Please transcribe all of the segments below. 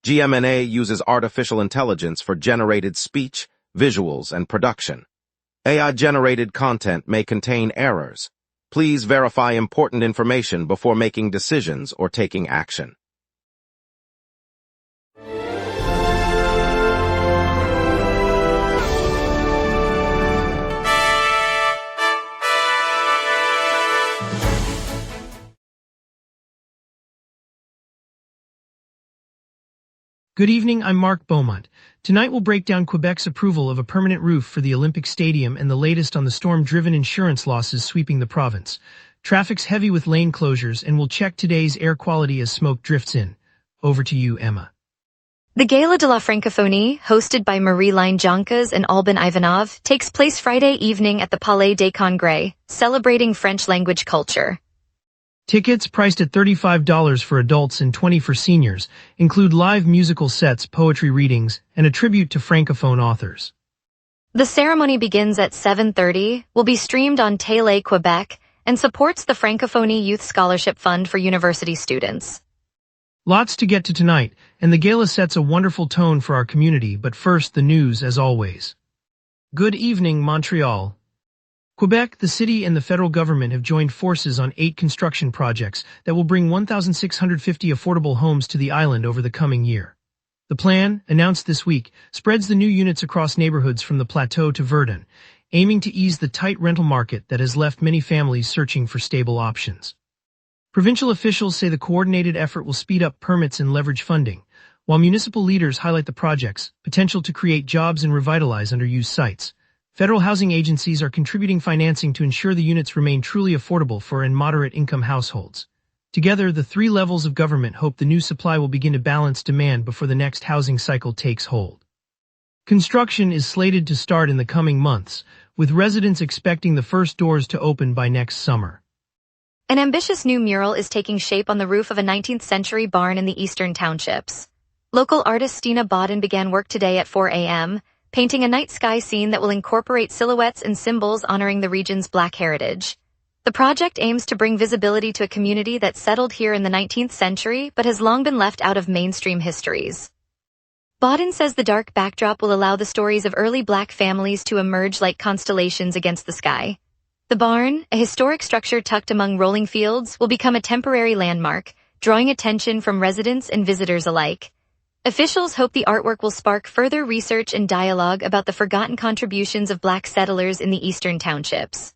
GMNA uses artificial intelligence for generated speech, visuals, and production. AI-generated content may contain errors. Please verify important information before making decisions or taking action. Good evening, I'm Mark Beaumont. Tonight we'll break down Quebec's approval of a permanent roof for the Olympic Stadium and the latest on the storm-driven insurance losses sweeping the province. Traffic's heavy with lane closures, and we'll check today's air quality as smoke drifts in. Over to you, Emma. The Gala de la Francophonie, hosted by Marie-Line Joncas and Albin Ivanov, takes place Friday evening at the Palais des Congrès, celebrating French language culture. Tickets, priced at $35 for adults and $20 for seniors, include live musical sets, poetry readings, and a tribute to Francophone authors. The ceremony begins at 7:30, will be streamed on Télé Québec, and supports the Francophonie Youth Scholarship Fund for university students. Lots to get to tonight, and the gala sets a wonderful tone for our community, but first the news as always. Good evening, Montreal. Quebec, the city and the federal government have joined forces on 8 construction projects that will bring 1,650 affordable homes to the island over the coming year. The plan, announced this week, spreads the new units across neighborhoods from the Plateau to Verdun, aiming to ease the tight rental market that has left many families searching for stable options. Provincial officials say the coordinated effort will speed up permits and leverage funding, while municipal leaders highlight the project's potential to create jobs and revitalize underused sites. Federal housing agencies are contributing financing to ensure the units remain truly affordable for and moderate-income households. Together, the 3 levels of government hope the new supply will begin to balance demand before the next housing cycle takes hold. Construction is slated to start in the coming months, with residents expecting the first doors to open by next summer. An ambitious new mural is taking shape on the roof of a 19th-century barn in the eastern townships. Local artist Stina Bodden began work today at 4 a.m., painting a night sky scene that will incorporate silhouettes and symbols honoring the region's Black heritage. The project aims to bring visibility to a community that settled here in the 19th century but has long been left out of mainstream histories. Bodden says the dark backdrop will allow the stories of early Black families to emerge like constellations against the sky. The barn, a historic structure tucked among rolling fields, will become a temporary landmark, drawing attention from residents and visitors alike. Officials hope the artwork will spark further research and dialogue about the forgotten contributions of Black settlers in the eastern townships.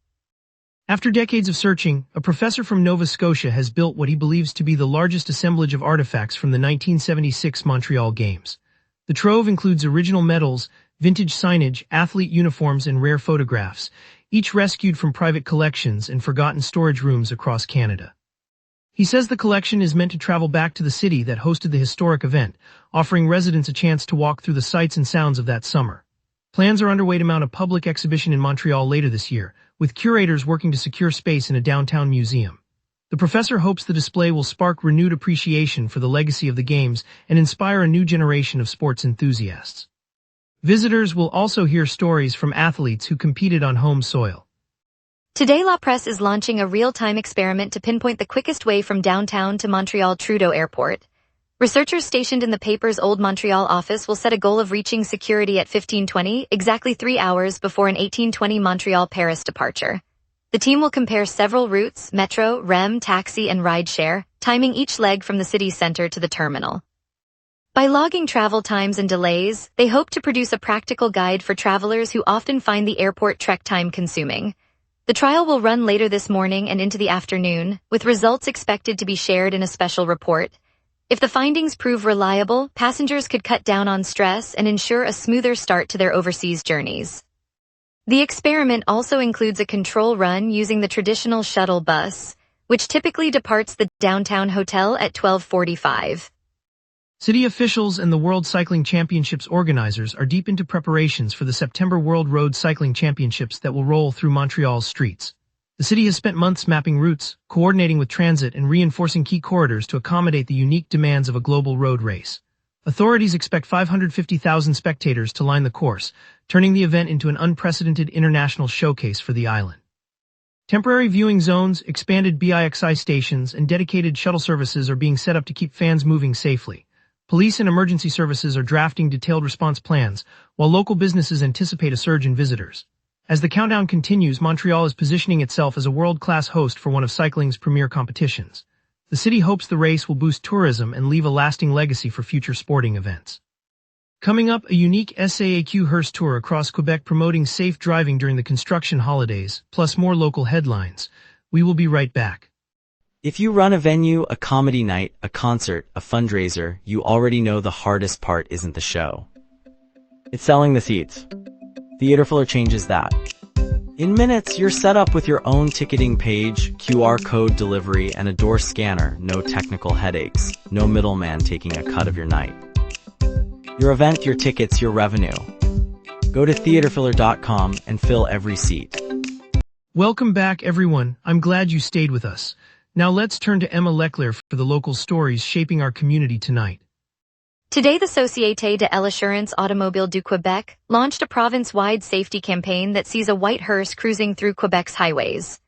After decades of searching, a professor from Nova Scotia has built what he believes to be the largest assemblage of artifacts from the 1976 Montreal Games. The trove includes original medals, vintage signage, athlete uniforms, and rare photographs, each rescued from private collections and forgotten storage rooms across Canada. He says the collection is meant to travel back to the city that hosted the historic event, offering residents a chance to walk through the sights and sounds of that summer. Plans are underway to mount a public exhibition in Montreal later this year, with curators working to secure space in a downtown museum. The professor hopes the display will spark renewed appreciation for the legacy of the Games and inspire a new generation of sports enthusiasts. Visitors will also hear stories from athletes who competed on home soil. Today La Presse is launching a real-time experiment to pinpoint the quickest way from downtown to Montreal Trudeau Airport. Researchers stationed in the paper's Old Montreal office will set a goal of reaching security at 15:20, exactly 3 hours before an 18:20 Montreal-Paris departure. The team will compare several routes, metro, REM, taxi, and rideshare, timing each leg from the city center to the terminal. By logging travel times and delays, they hope to produce a practical guide for travelers who often find the airport trek time consuming. The trial will run later this morning and into the afternoon, with results expected to be shared in a special report. If the findings prove reliable, passengers could cut down on stress and ensure a smoother start to their overseas journeys. The experiment also includes a control run using the traditional shuttle bus, which typically departs the downtown hotel at 12:45. City officials and the World Cycling Championships organizers are deep into preparations for the September World Road Cycling Championships that will roll through Montreal's streets. The city has spent months mapping routes, coordinating with transit, and reinforcing key corridors to accommodate the unique demands of a global road race. Authorities expect 550,000 spectators to line the course, turning the event into an unprecedented international showcase for the island. Temporary viewing zones, expanded BIXI stations, and dedicated shuttle services are being set up to keep fans moving safely. Police and emergency services are drafting detailed response plans, while local businesses anticipate a surge in visitors. As the countdown continues, Montreal is positioning itself as a world-class host for one of cycling's premier competitions. The city hopes the race will boost tourism and leave a lasting legacy for future sporting events. Coming up, a unique SAAQ hearse tour across Quebec promoting safe driving during the construction holidays, plus more local headlines. We will be right back. If you run a venue, a comedy night, a concert, a fundraiser, you already know the hardest part isn't the show. It's selling the seats. Theaterfiller changes that. In minutes, you're set up with your own ticketing page, QR code delivery, and a door scanner. No technical headaches. No middleman taking a cut of your night. Your event, your tickets, your revenue. Go to theaterfiller.com and fill every seat. Welcome back, everyone. I'm glad you stayed with us. Now let's turn to Emma Leclerc for the local stories shaping our community tonight. Today, the Société de l'Assurance Automobile du Québec launched a province-wide safety campaign that sees a white hearse cruising through Quebec's highways.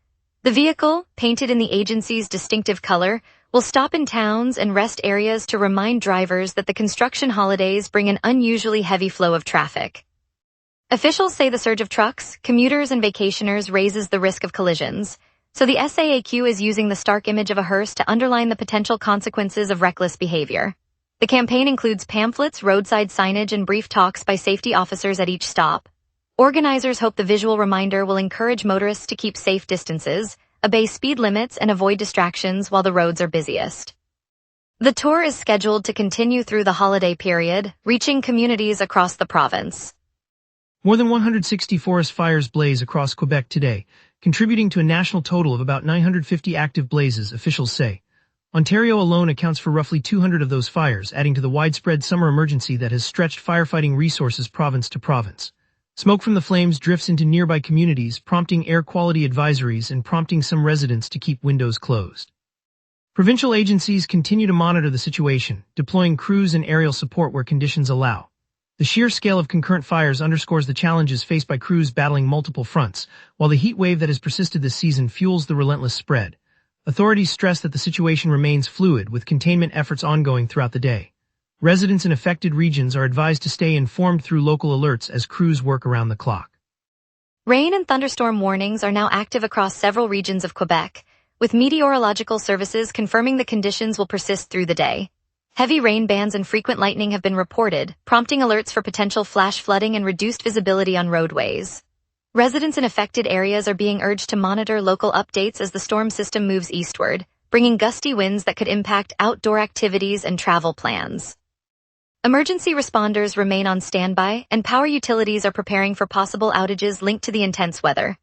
The vehicle, painted in the agency's distinctive color, will stop in towns and rest areas to remind drivers that the construction holidays bring an unusually heavy flow of traffic. Officials say the surge of trucks, commuters, and vacationers raises the risk of collisions, so the SAAQ is using the stark image of a hearse to underline the potential consequences of reckless behavior. The campaign includes pamphlets, roadside signage, and brief talks by safety officers at each stop. Organizers hope the visual reminder will encourage motorists to keep safe distances, obey speed limits, and avoid distractions while the roads are busiest. The tour is scheduled to continue through the holiday period, reaching communities across the province. More than 160 forest fires blaze across Quebec today, contributing to a national total of about 950 active blazes, officials say. Ontario alone accounts for roughly 200 of those fires, adding to the widespread summer emergency that has stretched firefighting resources province to province. Smoke from the flames drifts into nearby communities, prompting air quality advisories and prompting some residents to keep windows closed. Provincial agencies continue to monitor the situation, deploying crews and aerial support where conditions allow. The sheer scale of concurrent fires underscores the challenges faced by crews battling multiple fronts, while the heat wave that has persisted this season fuels the relentless spread. Authorities stress that the situation remains fluid, with containment efforts ongoing throughout the day. Residents in affected regions are advised to stay informed through local alerts as crews work around the clock. Rain and thunderstorm warnings are now active across several regions of Quebec, with meteorological services confirming the conditions will persist through the day. Heavy rain bands and frequent lightning have been reported, prompting alerts for potential flash flooding and reduced visibility on roadways. Residents in affected areas are being urged to monitor local updates as the storm system moves eastward, bringing gusty winds that could impact outdoor activities and travel plans. Emergency responders remain on standby, and power utilities are preparing for possible outages linked to the intense weather.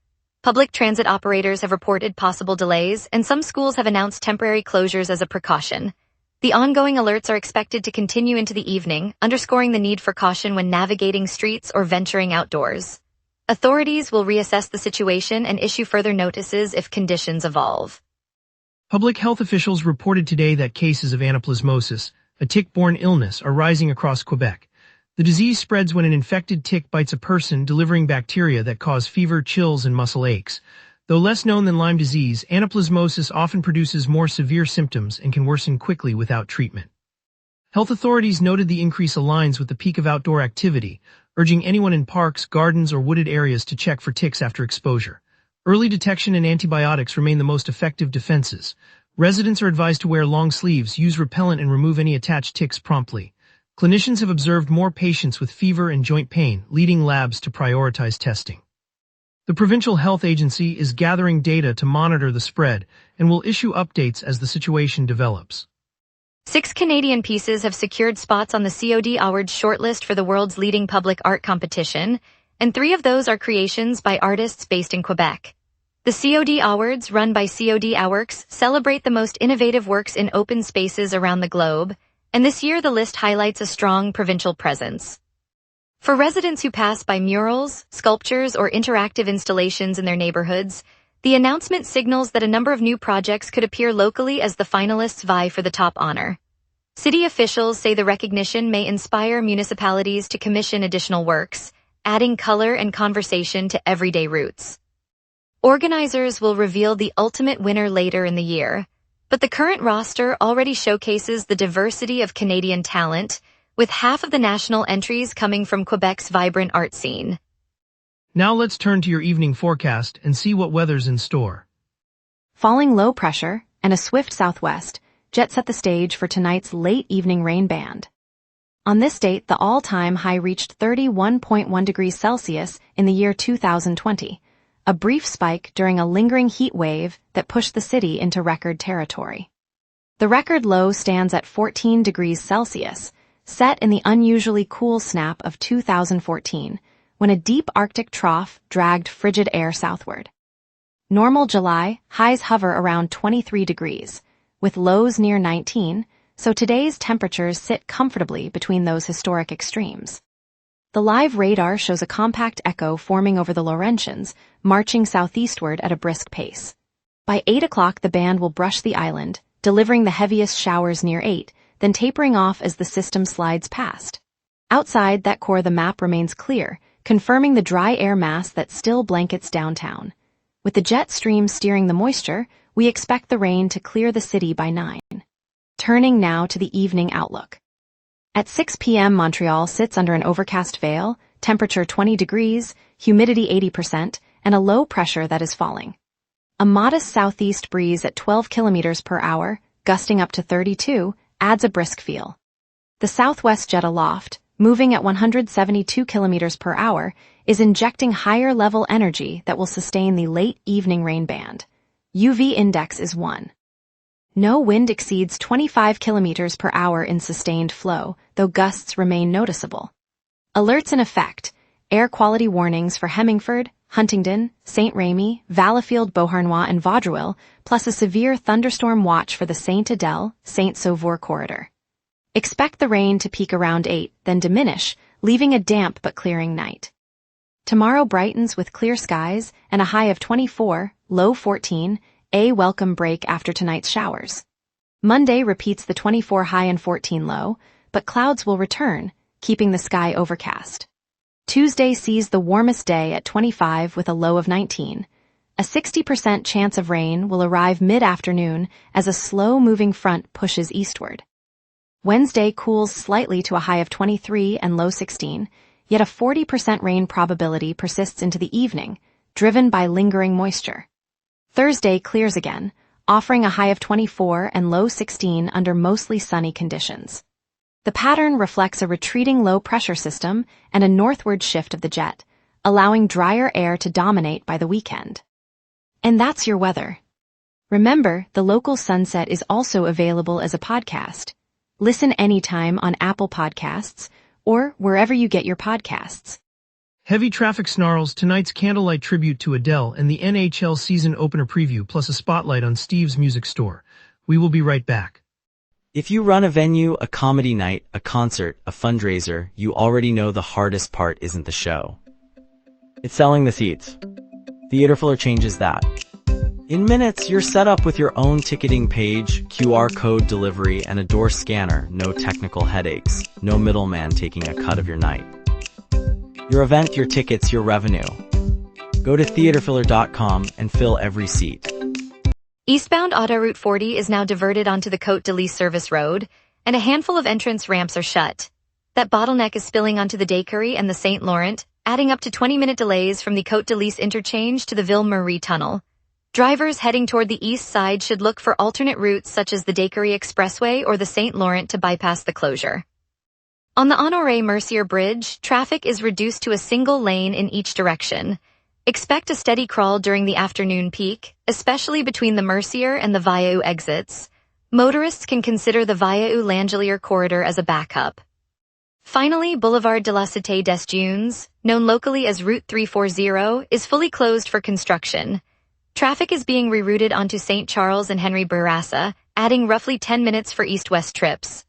Public transit operators have reported possible delays, and some schools have announced temporary closures as a precaution. The ongoing alerts are expected to continue into the evening, underscoring the need for caution when navigating streets or venturing outdoors. Authorities will reassess the situation and issue further notices if conditions evolve. Public health officials reported today that cases of anaplasmosis, a tick-borne illness, are rising across Quebec. The disease spreads when an infected tick bites a person, delivering bacteria that cause fever, chills, and muscle aches. Though less known than Lyme disease, anaplasmosis often produces more severe symptoms and can worsen quickly without treatment. Health authorities noted the increase aligns with the peak of outdoor activity, urging anyone in parks, gardens, or wooded areas to check for ticks after exposure. Early detection and antibiotics remain the most effective defenses. Residents are advised to wear long sleeves, use repellent, and remove any attached ticks promptly. Clinicians have observed more patients with fever and joint pain, leading labs to prioritize testing. The Provincial Health Agency is gathering data to monitor the spread and will issue updates as the situation develops. 6 Canadian pieces have secured spots on the COD Awards shortlist for the world's leading public art competition, and 3 of those are creations by artists based in Quebec. The COD Awards, run by COD Aworks, celebrate the most innovative works in open spaces around the globe, and this year the list highlights a strong provincial presence. For residents who pass by murals, sculptures, or interactive installations in their neighborhoods, the announcement signals that a number of new projects could appear locally as the finalists vie for the top honor. City officials say the recognition may inspire municipalities to commission additional works, adding color and conversation to everyday routes. Organizers will reveal the ultimate winner later in the year, but the current roster already showcases the diversity of Canadian talent, with half of the national entries coming from Quebec's vibrant art scene. Now let's turn to your evening forecast and see what weather's in store. Falling low pressure and a swift southwest jet set the stage for tonight's late evening rain band. On this date, the all-time high reached 31.1 degrees Celsius in the year 2020, a brief spike during a lingering heat wave that pushed the city into record territory. The record low stands at 14 degrees Celsius, set in the unusually cool snap of 2014, when a deep Arctic trough dragged frigid air southward. Normal July highs hover around 23 degrees, with lows near 19, so today's temperatures sit comfortably between those historic extremes. The live radar shows a compact echo forming over the Laurentians, marching southeastward at a brisk pace. By 8 o'clock, the band will brush the island, delivering the heaviest showers near 8, then tapering off as the system slides past. Outside that core, the map remains clear, confirming the dry air mass that still blankets downtown. With the jet stream steering the moisture, we expect the rain to clear the city by 9. Turning now to the evening outlook. At 6 p.m., Montreal sits under an overcast veil, temperature 20 degrees, humidity 80%, and a low pressure that is falling. A modest southeast breeze at 12 kilometers per hour, gusting up to 32, adds a brisk feel. The southwest jet aloft, moving at 172 kilometers per hour, is injecting higher-level energy that will sustain the late evening rain band. UV index is 1. No wind exceeds 25 kilometers per hour in sustained flow, though gusts remain noticeable. Alerts in effect: air quality warnings for Hemmingford, Huntingdon, St. Remy, Valleyfield, Beauharnois, and Vaudreuil, plus a severe thunderstorm watch for the St. Adèle, St. Sauveur corridor. Expect the rain to peak around 8, then diminish, leaving a damp but clearing night. Tomorrow brightens with clear skies and a high of 24, low 14, a welcome break after tonight's showers. Monday repeats the 24 high and 14 low, but clouds will return, keeping the sky overcast. Tuesday sees the warmest day at 25 with a low of 19. A 60% chance of rain will arrive mid-afternoon as a slow-moving front pushes eastward. Wednesday cools slightly to a high of 23 and low 16, yet a 40% rain probability persists into the evening, driven by lingering moisture. Thursday clears again, offering a high of 24 and low 16 under mostly sunny conditions. The pattern reflects a retreating low-pressure system and a northward shift of the jet, allowing drier air to dominate by the weekend. And that's your weather. Remember, the local sunset is also available as a podcast. Listen anytime on Apple Podcasts or wherever you get your podcasts. Heavy traffic snarls tonight's candlelight tribute to Adele and the NHL season opener preview, plus a spotlight on Steve's music store. We will be right back. If you run a venue, a comedy night, a concert, a fundraiser, you already know the hardest part isn't the show. It's selling the seats. Theaterfiller changes that. In minutes, you're set up with your own ticketing page, QR code delivery, and a door scanner. No technical headaches. No middleman taking a cut of your night. Your event, your tickets, your revenue. Go to theaterfiller.com and fill every seat. Eastbound Auto Route 40 is now diverted onto the Côte de Lys service road, and a handful of entrance ramps are shut. That bottleneck is spilling onto the Décarie and the St. Laurent, adding up to 20-minute delays from the Côte de Lys interchange to the Ville-Marie tunnel. Drivers heading toward the east side should look for alternate routes such as the Décarie Expressway or the St. Laurent to bypass the closure. On the Honoré-Mercier Bridge, traffic is reduced to a single lane in each direction. Expect a steady crawl during the afternoon peak, especially between the Mercier and the Viaoux exits. Motorists can consider the Viaoux-Langelier corridor as a backup. Finally, Boulevard de la Cité des Dunes, known locally as Route 340, is fully closed for construction. Traffic is being rerouted onto St. Charles and Henry Bourassa, adding roughly 10 minutes for east-west trips.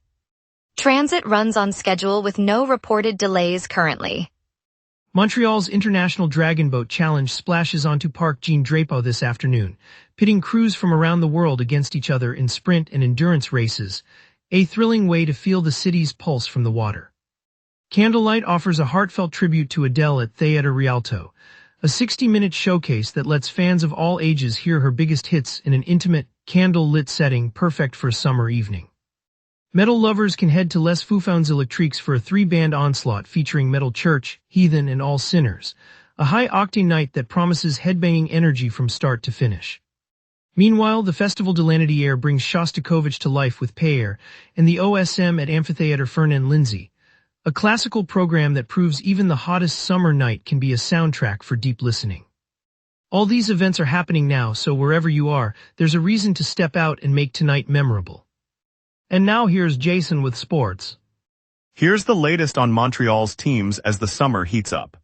Transit runs on schedule with no reported delays currently. Montreal's International Dragon Boat Challenge splashes onto Parc Jean-Drapeau this afternoon, pitting crews from around the world against each other in sprint and endurance races, a thrilling way to feel the city's pulse from the water. Candlelight offers a heartfelt tribute to Adele at Theatre Rialto, a 60-minute showcase that lets fans of all ages hear her biggest hits in an intimate, candle-lit setting perfect for a summer evening. Metal lovers can head to Les Fous Electriques for a 3-band onslaught featuring Metal Church, Heathen, and All Sinners, a high-octane night that promises headbanging energy from start to finish. Meanwhile, the Festival de l'Année brings Shostakovich to life with Payer and the OSM at Amphitheater Fernand Lindsay, a classical program that proves even the hottest summer night can be a soundtrack for deep listening. All these events are happening now, so wherever you are, there's a reason to step out and make tonight memorable. And now here's Jason with sports. Here's the latest on Montreal's teams as the summer heats up.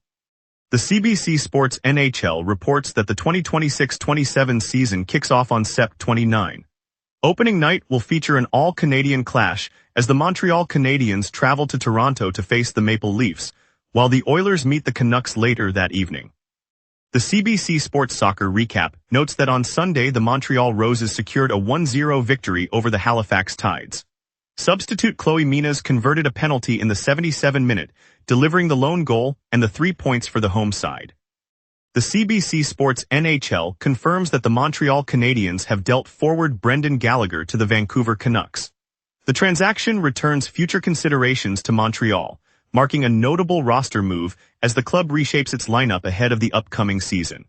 The CBC Sports NHL reports that the 2026-27 season kicks off on Sept 29. Opening night will feature an all-Canadian clash as the Montreal Canadiens travel to Toronto to face the Maple Leafs, while the Oilers meet the Canucks later that evening. The CBC Sports Soccer recap notes that on Sunday the Montreal Roses secured a 1-0 victory over the Halifax Tides. Substitute Chloe Minas converted a penalty in the 77th minute, delivering the lone goal and the 3 points for the home side. The CBC Sports NHL confirms that the Montreal Canadiens have dealt forward Brendan Gallagher to the Vancouver Canucks. The transaction returns future considerations to Montreal, marking a notable roster move as the club reshapes its lineup ahead of the upcoming season.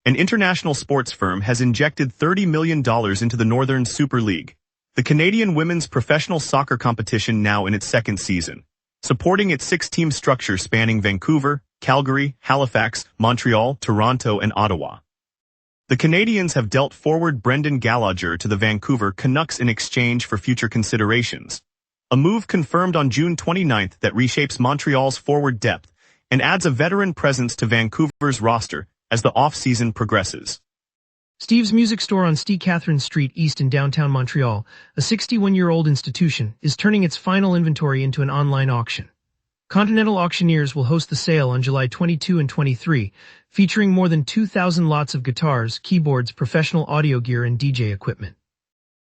An international sports firm has injected $30 million into the Northern Super League, the Canadian women's professional soccer competition now in its second season, supporting its 6-team structure spanning Vancouver, Calgary, Halifax, Montreal, Toronto, and Ottawa. The Canadiens have dealt forward Brendan Gallagher to the Vancouver Canucks in exchange for future considerations, a move confirmed on June 29 that reshapes Montreal's forward depth and adds a veteran presence to Vancouver's roster as the off-season progresses. Steve's Music Store on Ste. Catherine Street East in downtown Montreal, a 61-year-old institution, is turning its final inventory into an online auction. Continental Auctioneers will host the sale on July 22 and 23, featuring more than 2,000 lots of guitars, keyboards, professional audio gear, and DJ equipment.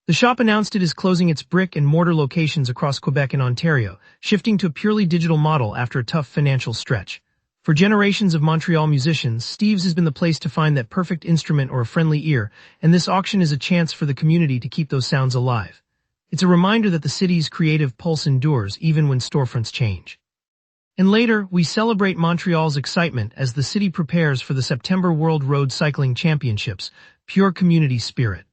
The shop announced it is closing its brick-and-mortar locations across Quebec and Ontario, shifting to a purely digital model after a tough financial stretch. For generations of Montreal musicians, Steve's has been the place to find that perfect instrument or a friendly ear, and this auction is a chance for the community to keep those sounds alive. It's a reminder that the city's creative pulse endures even when storefronts change. And later, we celebrate Montreal's excitement as the city prepares for the September World Road Cycling Championships, pure community spirit.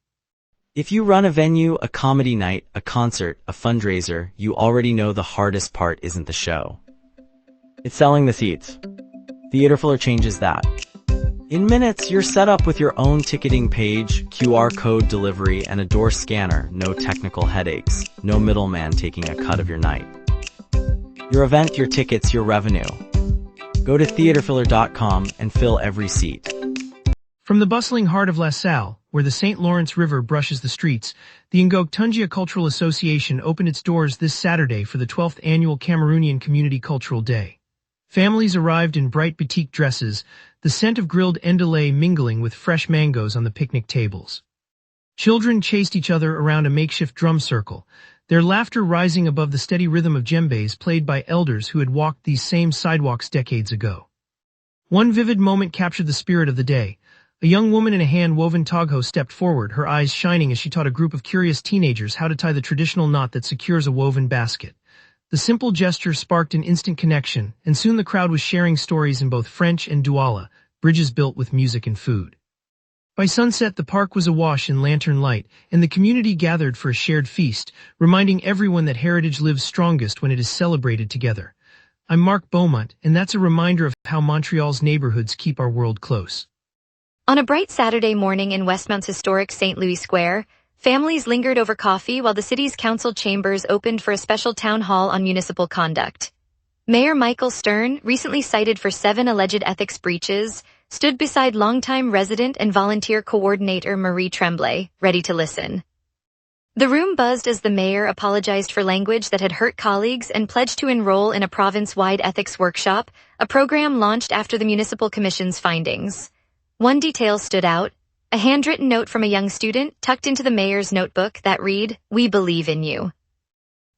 If you run a venue, a comedy night, a concert, a fundraiser, you already know the hardest part isn't the show. It's selling the seats. Theaterfiller changes that. In minutes, you're set up with your own ticketing page, QR code delivery, and a door scanner. No technical headaches. No middleman taking a cut of your night. Your event, your tickets, your revenue. Go to theaterfiller.com and fill every seat. From the bustling heart of La Salle, where the St. Lawrence River brushes the streets, the Ngok-Tungia Cultural Association opened its doors this Saturday for the 12th annual Cameroonian Community Cultural Day. Families arrived in bright batik dresses, the scent of grilled endolé mingling with fresh mangoes on the picnic tables. Children chased each other around a makeshift drum circle, their laughter rising above the steady rhythm of djembes played by elders who had walked these same sidewalks decades ago. One vivid moment captured the spirit of the day. A young woman in a hand-woven togho stepped forward, her eyes shining as she taught a group of curious teenagers how to tie the traditional knot that secures a woven basket. The simple gesture sparked an instant connection, and soon the crowd was sharing stories in both French and Douala, bridges built with music and food. By sunset, the park was awash in lantern light, and the community gathered for a shared feast, reminding everyone that heritage lives strongest when it is celebrated together. I'm Mark Beaumont, and that's a reminder of how Montreal's neighborhoods keep our world close. On a bright Saturday morning in Westmount's historic St. Louis Square, families lingered over coffee while the city's council chambers opened for a special town hall on municipal conduct. Mayor Michael Stern, recently cited for 7 alleged ethics breaches, stood beside longtime resident and volunteer coordinator Marie Tremblay, ready to listen. The room buzzed as the mayor apologized for language that had hurt colleagues and pledged to enroll in a province-wide ethics workshop, a program launched after the Municipal Commission's findings. One detail stood out, a handwritten note from a young student tucked into the mayor's notebook that read, "We believe in you."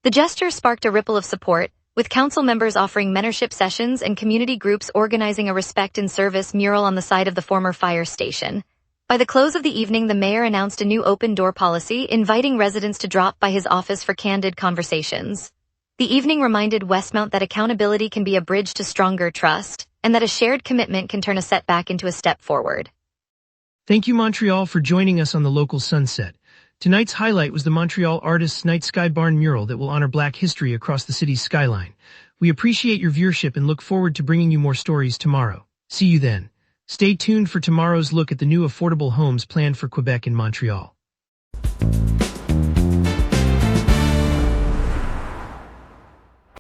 The gesture sparked a ripple of support, with council members offering mentorship sessions and community groups organizing a respect and service mural on the side of the former fire station. By the close of the evening, the mayor announced a new open-door policy, inviting residents to drop by his office for candid conversations. The evening reminded Westmount that accountability can be a bridge to stronger trust, and that a shared commitment can turn a setback into a step forward. Thank you, Montreal, for joining us on the local sunset. Tonight's highlight was the Montreal Artists' Night Sky Barn mural that will honor Black history across the city's skyline. We appreciate your viewership and look forward to bringing you more stories tomorrow. See you then. Stay tuned for tomorrow's look at the new affordable homes planned for Quebec and Montreal.